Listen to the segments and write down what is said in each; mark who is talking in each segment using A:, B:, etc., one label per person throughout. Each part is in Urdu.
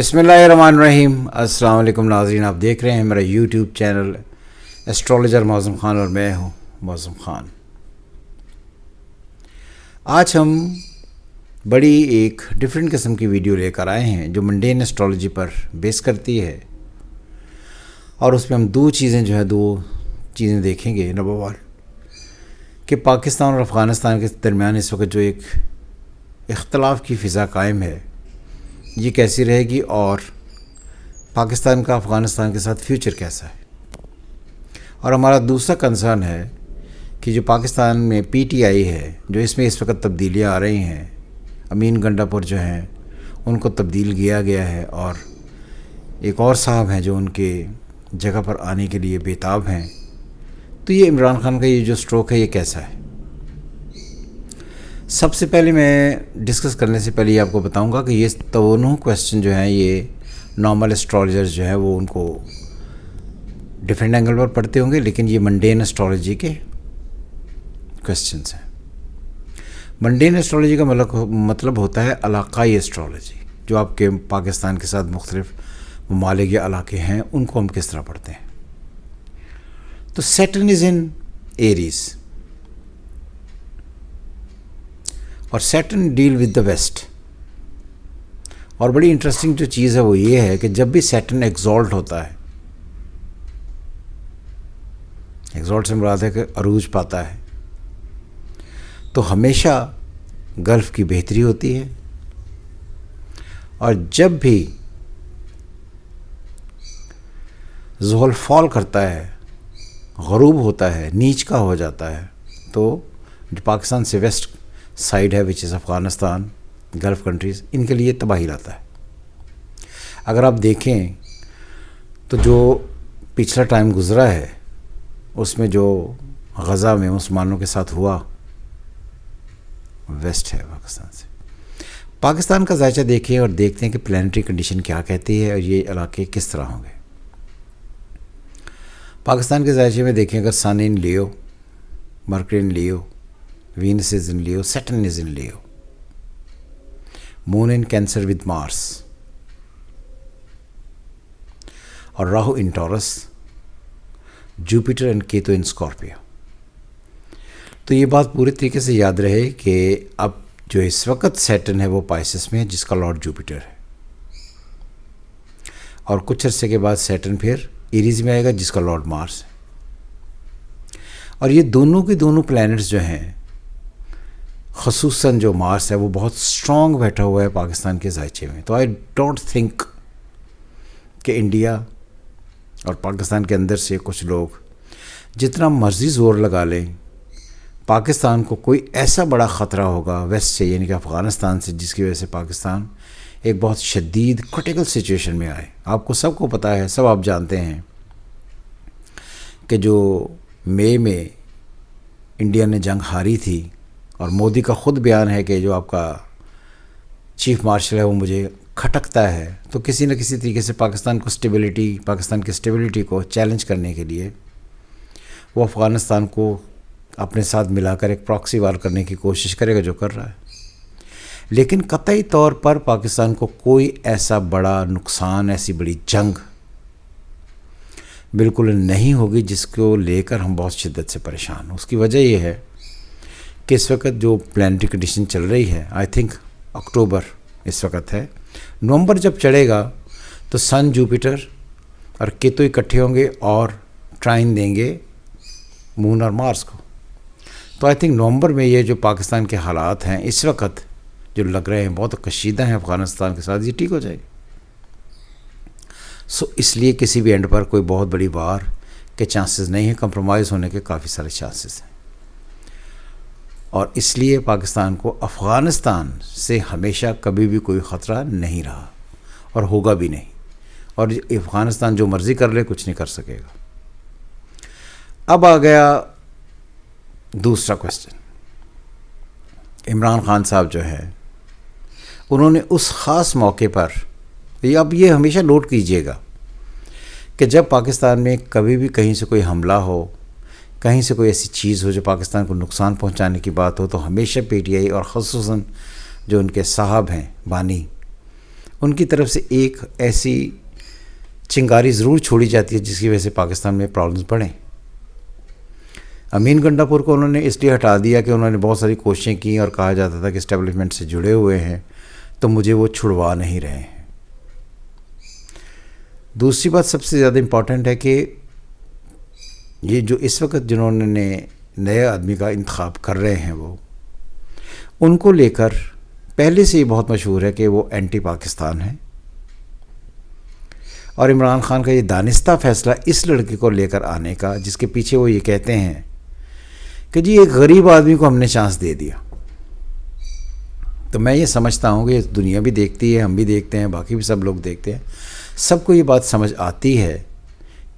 A: بسم اللہ الرحمن الرحیم۔ السلام علیکم ناظرین، آپ دیکھ رہے ہیں میرا یوٹیوب چینل ایسٹرولوجر معظم خان اور میں ہوں معظم خان۔ آج ہم بڑی ایک ڈیفرنٹ قسم کی ویڈیو لے کر آئے ہیں جو منڈین ایسٹرولوجی پر بیس کرتی ہے، اور اس میں ہم دو چیزیں دیکھیں گے۔ نمبر 1 کہ پاکستان اور افغانستان کے درمیان اس وقت جو ایک اختلاف کی فضا قائم ہے یہ کیسی رہے گی، اور پاکستان کا افغانستان کے ساتھ فیوچر کیسا ہے۔ اور ہمارا دوسرا کنسرن ہے کہ جو پاکستان میں پی ٹی آئی ہے، جو اس میں اس وقت تبدیلیاں آ رہی ہیں، امین گنڈاپور جو ہیں ان کو تبدیل کیا گیا ہے، اور ایک اور صاحب ہیں جو ان کے جگہ پر آنے کے لیے بےتاب ہیں، تو یہ عمران خان کا یہ جو سٹروک ہے یہ کیسا ہے۔ سب سے پہلے میں ڈسکس کرنے سے پہلے یہ آپ کو بتاؤں گا کہ یہ دونوں کویسچن جو ہیں یہ نارمل ایسٹرولوجرز جو ہیں وہ ان کو ڈیفرنٹ اینگل پر پڑھتے ہوں گے، لیکن یہ منڈین ایسٹرولوجی کے کویسچنز ہیں۔ منڈین ایسٹرولوجی کا مطلب ہوتا ہے علاقائی ایسٹرولوجی، جو آپ کے پاکستان کے ساتھ مختلف ممالک یا علاقے ہیں ان کو ہم کس طرح پڑھتے ہیں۔ تو سیٹرن از ان ایریز، اور Saturn deal with the west, اور بڑی انٹرسٹنگ جو چیز ہے وہ یہ ہے کہ جب بھی سیٹرن ایگزالٹ ہوتا ہے، ایگزالٹ سے مراد ہے کہ عروج پاتا ہے، تو ہمیشہ گلف کی بہتری ہوتی ہے، اور جب بھی زحل فال کرتا ہے، غروب ہوتا ہے، نیچ کا ہو جاتا ہے، تو جو پاکستان سے ویسٹ سائڈ ہے وچ از افغانستان، گلف کنٹریز، ان کے لیے تباہی لاتا ہے۔ اگر آپ دیکھیں تو جو پچھلا ٹائم گزرا ہے اس میں جو غزہ میں مسلمانوں کے ساتھ ہوا، ویسٹ ہے پاکستان سے۔ پاکستان کا ذائچہ دیکھیں اور دیکھتے ہیں کہ پلانیٹری کنڈیشن کیا کہتی ہے اور یہ علاقے کس طرح ہوں گے۔ پاکستان کے ذائچے میں دیکھیں، اگر sun in Leo, Mercury in Leo, Venus is in Leo, Saturn is in Leo, moon in Cancer with Mars, اور Rahu in Taurus, Jupiter and Ketu in Scorpio. تو یہ بات پورے طریقے سے یاد رہے کہ اب جو اس وقت سیٹرن ہے وہ پائسس میں ہے جس کا لارڈ جوپیٹر ہے، اور کچھ عرصے کے بعد سیٹرن پھر ایریز میں آئے گا جس کا لارڈ مارس ہے۔ اور یہ دونوں کی دونوں پلانٹس جو ہیں، خصوصاً جو مارس ہے وہ بہت اسٹرانگ بیٹھا ہوا ہے پاکستان کے ذائچے میں۔ تو آئی ڈونٹ تھنک کہ انڈیا اور پاکستان کے اندر سے کچھ لوگ جتنا مرضی زور لگا لیں، پاکستان کو کوئی ایسا بڑا خطرہ ہوگا ویسٹ سے، یعنی کہ افغانستان سے، جس کی وجہ سے پاکستان ایک بہت شدید کرٹیکل سچویشن میں آئے۔ آپ کو سب کو پتہ ہے، سب آپ جانتے ہیں کہ جو مئی میں انڈیا نے جنگ ہاری تھی، اور مودی کا خود بیان ہے کہ جو آپ کا چیف مارشل ہے وہ مجھے کھٹکتا ہے، تو کسی نہ کسی طریقے سے پاکستان کی اسٹیبلٹی کو چیلنج کرنے کے لیے وہ افغانستان کو اپنے ساتھ ملا کر ایک پراکسی وار کرنے کی کوشش کرے گا، جو کر رہا ہے۔ لیکن قطعی طور پر پاکستان کو کوئی ایسا بڑا نقصان، ایسی بڑی جنگ بالکل نہیں ہوگی جس کو لے کر ہم بہت شدت سے پریشان ہوں۔ اس کی وجہ یہ ہے کہ اس وقت جو پلانیٹری کنڈیشن چل رہی ہے، آئی تھنک اکتوبر اس وقت ہے، نومبر جب چڑھے گا تو سن، جوپیٹر اور کیتو اکٹھے ہوں گے اور ٹرائن دیں گے مون اور مارس کو۔ تو آئی تھنک نومبر میں یہ جو پاکستان کے حالات ہیں اس وقت جو لگ رہے ہیں بہت کشیدہ ہیں افغانستان کے ساتھ، یہ ٹھیک ہو جائے گی۔ اس لیے کسی بھی اینڈ پر کوئی بہت بڑی وار کے چانسز نہیں ہیں، کمپرومائز ہونے کے کافی سارے چانسز ہیں، اور اس لیے پاکستان کو افغانستان سے ہمیشہ کبھی بھی کوئی خطرہ نہیں رہا اور ہوگا بھی نہیں، اور افغانستان جو مرضی کر لے کچھ نہیں کر سکے گا۔ اب آ گیا دوسرا کویسچن۔ عمران خان صاحب جو ہے انہوں نے اس خاص موقع پر، اب یہ ہمیشہ نوٹ کیجئے گا کہ جب پاکستان میں کبھی بھی کہیں سے کوئی حملہ ہو، کہیں سے کوئی ایسی چیز ہو جو پاکستان کو نقصان پہنچانے کی بات ہو، تو ہمیشہ پی ٹی آئی اور خصوصاً جو ان کے صاحب ہیں بانی، ان کی طرف سے ایک ایسی چنگاری ضرور چھوڑی جاتی ہے جس کی وجہ سے پاکستان میں پرابلمس بڑھیں. امین گنڈا پور کو انہوں نے اس لیے ہٹا دیا کہ انہوں نے بہت ساری کوششیں کی اور کہا جاتا تھا کہ اسٹیبلشمنٹ سے جڑے ہوئے ہیں تو مجھے وہ چھڑوا نہیں رہے ہیں. دوسری بات سب سے زیادہ امپورٹنٹ ہے کہ یہ جو اس وقت جنہوں نے نئے آدمی کا انتخاب کر رہے ہیں وہ ان کو لے کر پہلے سے ہی بہت مشہور ہے کہ وہ اینٹی پاکستان ہیں. اور عمران خان کا یہ دانستہ فیصلہ اس لڑکے کو لے کر آنے کا جس کے پیچھے وہ یہ کہتے ہیں کہ جی ایک غریب آدمی کو ہم نے چانس دے دیا. تو میں یہ سمجھتا ہوں کہ دنیا بھی دیکھتی ہے, ہم بھی دیکھتے ہیں, باقی بھی سب لوگ دیکھتے ہیں, سب کو یہ بات سمجھ آتی ہے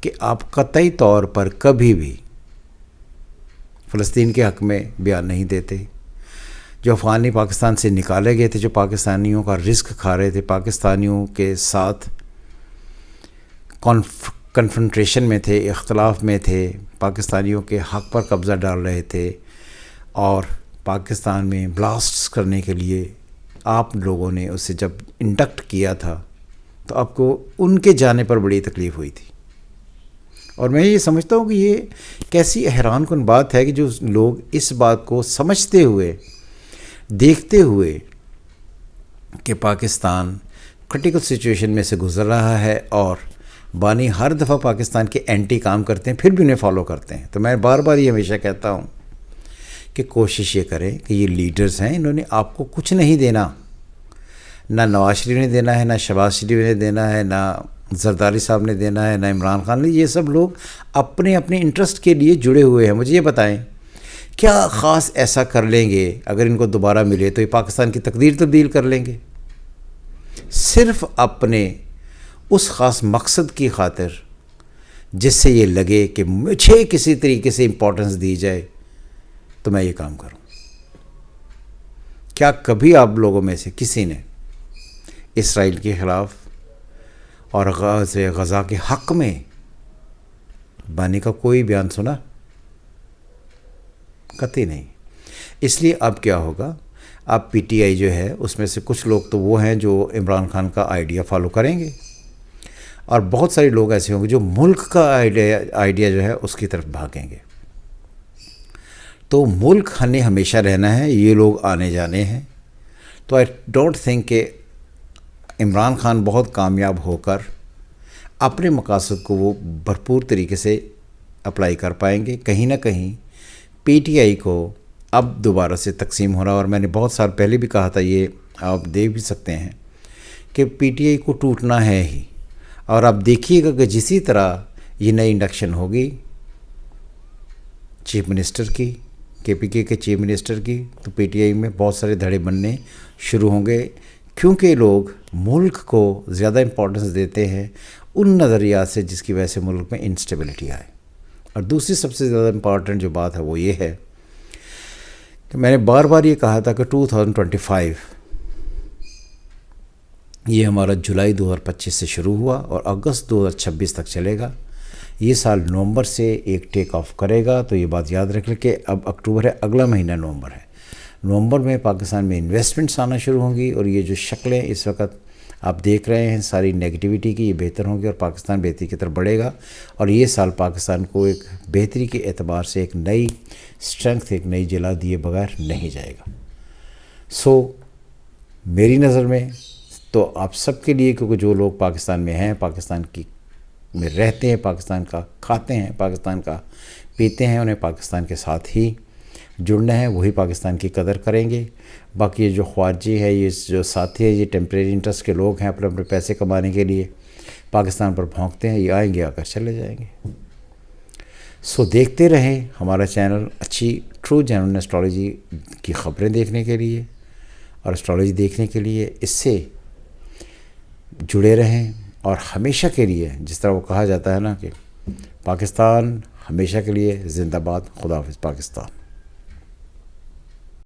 A: کہ آپ قطعی طور پر کبھی بھی فلسطین کے حق میں بیان نہیں دیتے. جو افغانی پاکستان سے نکالے گئے تھے, جو پاکستانیوں کا رزق کھا رہے تھے, پاکستانیوں کے ساتھ کنفرنٹریشن میں تھے, اختلاف میں تھے, پاکستانیوں کے حق پر قبضہ ڈال رہے تھے اور پاکستان میں بلاسٹس کرنے کے لیے آپ لوگوں نے اسے جب انڈکٹ کیا تھا تو آپ کو ان کے جانے پر بڑی تکلیف ہوئی تھی. اور میں یہ سمجھتا ہوں کہ یہ کیسی حیران کن بات ہے کہ جو لوگ اس بات کو سمجھتے ہوئے, دیکھتے ہوئے کہ پاکستان کرٹیکل سچویشن میں سے گزر رہا ہے اور بانی ہر دفعہ پاکستان کے اینٹی کام کرتے ہیں, پھر بھی انہیں فالو کرتے ہیں. تو میں بار بار یہ ہمیشہ کہتا ہوں کہ کوشش یہ کریں کہ یہ لیڈرز ہیں, انہوں نے آپ کو کچھ نہیں دینا, نہ نواز شریف نے دینا ہے, نہ شہباز شریف نے دینا ہے, نہ زرداری صاحب نے دینا ہے, نہ عمران خان نے. یہ سب لوگ اپنے اپنے انٹرسٹ کے لیے جڑے ہوئے ہیں. مجھے یہ بتائیں کیا خاص ایسا کر لیں گے اگر ان کو دوبارہ ملے تو یہ پاکستان کی تقدیر تبدیل کر لیں گے؟ صرف اپنے اس خاص مقصد کی خاطر جس سے یہ لگے کہ مجھے کسی طریقے سے امپورٹنس دی جائے تو میں یہ کام کروں. کیا کبھی آپ لوگوں میں سے کسی نے اسرائیل کے خلاف اور غزہ کے حق میں بانی کا کوئی بیان سنا؟ قطعی نہیں. اس لیے اب کیا ہوگا, اب پی ٹی آئی جو ہے اس میں سے کچھ لوگ تو وہ ہیں جو عمران خان کا آئیڈیا فالو کریں گے اور بہت سارے لوگ ایسے ہوں گے جو ملک کا آئیڈیا جو ہے اس کی طرف بھاگیں گے. تو ملک نے ہمیشہ رہنا ہے, یہ لوگ آنے جانے ہیں. تو آئی ڈونٹ تھنک کہ عمران خان بہت کامیاب ہو کر اپنے مقاصد کو وہ بھرپور طریقے سے اپلائی کر پائیں گے. کہیں نہ کہیں پی ٹی آئی کو اب دوبارہ سے تقسیم ہو رہا, اور میں نے بہت سال پہلے بھی کہا تھا, یہ آپ دیکھ بھی سکتے ہیں کہ پی ٹی آئی کو ٹوٹنا ہے ہی. اور آپ دیکھیے گا کہ جسی طرح یہ نئی انڈکشن ہوگی چیف منسٹر کی, کے پی کے چیف منسٹر کی, تو پی ٹی آئی میں بہت سارے دھڑے بننے شروع ہوں گے, کیونکہ لوگ ملک کو زیادہ امپورٹنس دیتے ہیں ان نظریات سے جس کی وجہ سے ملک میں انسٹیبلٹی آئے. اور دوسری سب سے زیادہ امپورٹنٹ جو بات ہے وہ یہ ہے کہ میں نے بار بار یہ کہا تھا کہ 2025 یہ ہمارا جولائی 2025 سے شروع ہوا اور اگست 2026 تک چلے گا. یہ سال نومبر سے ایک ٹیک آف کرے گا. تو یہ بات یاد رکھ لیں کہ اب اکتوبر ہے, اگلا مہینہ نومبر ہے. نومبر میں پاکستان میں انویسٹمنٹس آنا شروع ہوں گی اور یہ جو شکلیں اس وقت آپ دیکھ رہے ہیں ساری نیگیٹیوٹی کی, یہ بہتر ہوں گی اور پاکستان بہتری کی طرف بڑھے گا. اور یہ سال پاکستان کو ایک بہتری کے اعتبار سے ایک نئی اسٹرنگتھ, ایک نئی جلا دیے بغیر نہیں جائے گا. سو میری نظر میں تو آپ سب کے لیے, کیونکہ جو لوگ پاکستان میں ہیں, پاکستان کی میں رہتے ہیں, پاکستان کا کھاتے ہیں, پاکستان کا پیتے ہیں, انہیں پاکستان کے ساتھ ہی جڑنا ہے, وہی پاکستان کی قدر کریں گے. باقی یہ جو خارجی ہے, یہ جو ساتھی ہے, یہ ٹیمپریری انٹرسٹ کے لوگ ہیں, اپنے اپنے پیسے کمانے کے لیے پاکستان پر بھونکتے ہیں, یہ آئیں گے, آ کر چلے جائیں گے. سو دیکھتے رہیں ہمارا چینل, اچھی ٹرو جینوئن ایسٹرالوجی کی خبریں دیکھنے کے لیے اور ایسٹرالوجی دیکھنے کے لیے اس سے جڑے رہیں. اور ہمیشہ کے لیے, جس طرح وہ کہا جاتا ہے نا کہ پاکستان ہمیشہ کے لیے زندہ باد, خدا حافظ پاکستان.